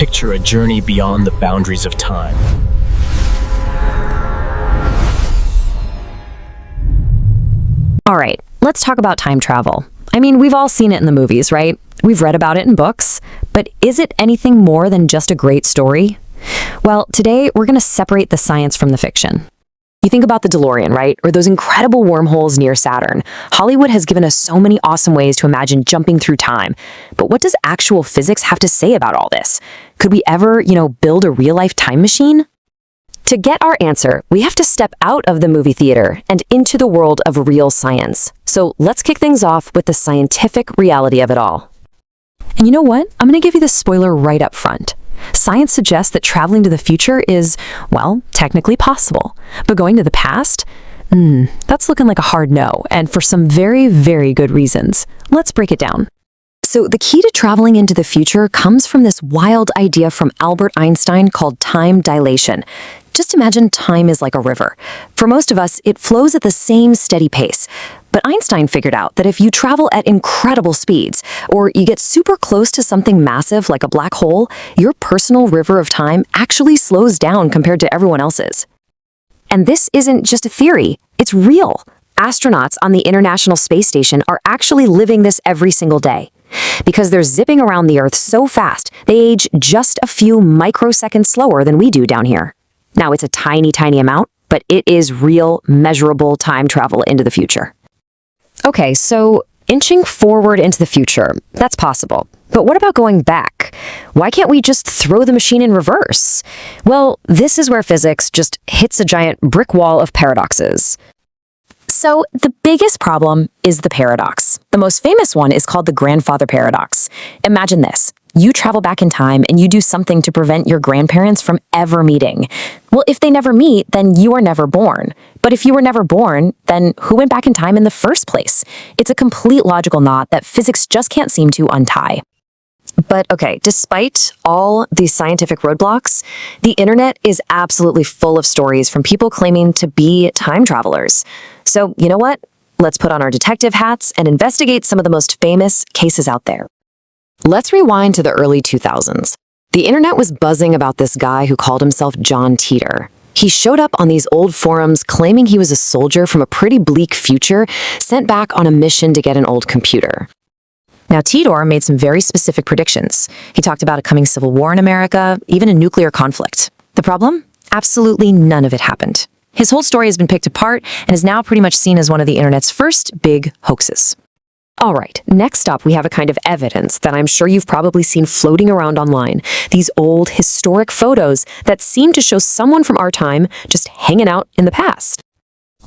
Picture a journey beyond the boundaries of time. All right, let's talk about time travel. I mean, we've all seen it in the movies, right? We've read about it in books, but is it anything more than just a great story? Well, today we're going to separate the science from the fiction. You think about the DeLorean, right? Or those incredible wormholes near Saturn. Hollywood has given us so many awesome ways to imagine jumping through time. But what does actual physics have to say about all this? Could we ever, build a real-life time machine? To get our answer, we have to step out of the movie theater and into the world of real science. So let's kick things off with the scientific reality of it all. And you know what? I'm going to give you the spoiler right up front. Science suggests that traveling to the future is, well, technically possible. But going to the past? That's looking like a hard no, and for some very, very good reasons. Let's break it down. So the key to traveling into the future comes from this wild idea from Albert Einstein called time dilation. Just imagine time is like a river. For most of us, it flows at the same steady pace. But Einstein figured out that if you travel at incredible speeds, or you get super close to something massive like a black hole, your personal river of time actually slows down compared to everyone else's. And this isn't just a theory, it's real. Astronauts on the International Space Station are actually living this every single day. Because they're zipping around the Earth so fast, they age just a few microseconds slower than we do down here. Now, it's a tiny, tiny amount, but it is real, measurable time travel into the future. Okay, so inching forward into the future, that's possible. But what about going back? Why can't we just throw the machine in reverse? Well, this is where physics just hits a giant brick wall of paradoxes. So the biggest problem is the paradox. The most famous one is called the grandfather paradox. Imagine this. You travel back in time and you do something to prevent your grandparents from ever meeting. Well, if they never meet, then you are never born. But if you were never born, then who went back in time in the first place? It's a complete logical knot that physics just can't seem to untie. But okay, despite all these scientific roadblocks, the internet is absolutely full of stories from people claiming to be time travelers. So, you know what? Let's put on our detective hats and investigate some of the most famous cases out there. Let's rewind to the early 2000s. The internet was buzzing about this guy who called himself John Titor. He showed up on these old forums claiming he was a soldier from a pretty bleak future sent back on a mission to get an old computer. Now, Titor made some very specific predictions. He talked about a coming civil war in America, even a nuclear conflict. The problem? Absolutely none of it happened. His whole story has been picked apart and is now pretty much seen as one of the internet's first big hoaxes. All right, next up we have a kind of evidence that I'm sure you've probably seen floating around online. These old, historic photos that seem to show someone from our time just hanging out in the past.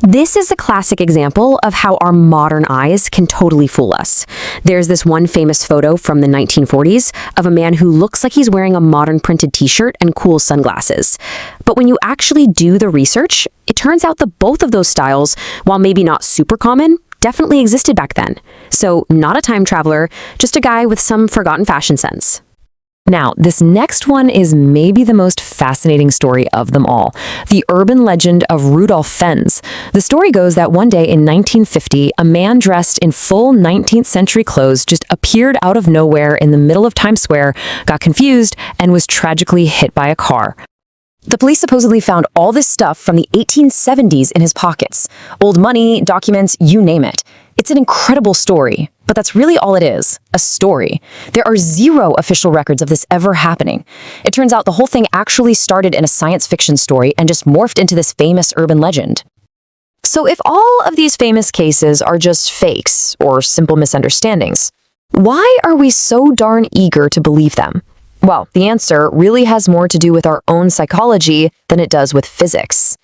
This is a classic example of how our modern eyes can totally fool us. There's this one famous photo from the 1940s of a man who looks like he's wearing a modern printed t-shirt and cool sunglasses. But when you actually do the research, it turns out that both of those styles, while maybe not super common, definitely existed back then. So not a time traveler, just a guy with some forgotten fashion sense. Now, this next one is maybe the most fascinating story of them all, the urban legend of Rudolf Fens. The story goes that one day in 1950, a man dressed in full 19th century clothes just appeared out of nowhere in the middle of Times Square, got confused, and was tragically hit by a car. The police supposedly found all this stuff from the 1870s in his pockets. Old money, documents, you name it. It's an incredible story, but that's really all it is, a story. There are zero official records of this ever happening. It turns out the whole thing actually started in a science fiction story and just morphed into this famous urban legend. So if all of these famous cases are just fakes or simple misunderstandings, why are we so darn eager to believe them? Well, the answer really has more to do with our own psychology than it does with physics.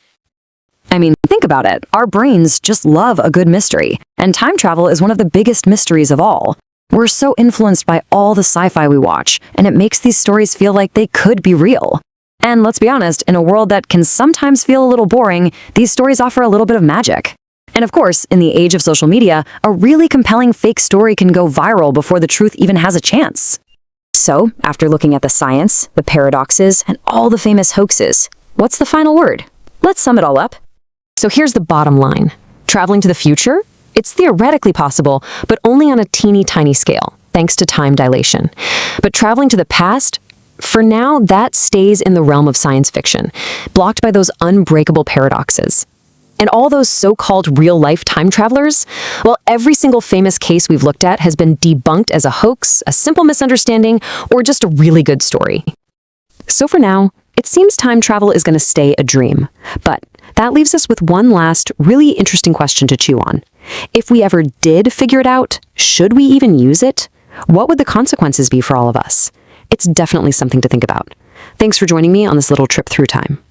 I mean, think about it. Our brains just love a good mystery, and time travel is one of the biggest mysteries of all. We're so influenced by all the sci-fi we watch, and it makes these stories feel like they could be real. And let's be honest, in a world that can sometimes feel a little boring, these stories offer a little bit of magic. And of course, in the age of social media, a really compelling fake story can go viral before the truth even has a chance. So, after looking at the science, the paradoxes, and all the famous hoaxes, what's the final word? Let's sum it all up. So here's the bottom line. Traveling to the future? It's theoretically possible, but only on a teeny tiny scale, thanks to time dilation. But traveling to the past? for now, that stays in the realm of science fiction, blocked by those unbreakable paradoxes. And all those so-called real-life time travelers? Well, every single famous case we've looked at has been debunked as a hoax, a simple misunderstanding, or just a really good story. So for now, it seems time travel is going to stay a dream. But that leaves us with one last, really interesting question to chew on. If we ever did figure it out, should we even use it? What would the consequences be for all of us? It's definitely something to think about. Thanks for joining me on this little trip through time.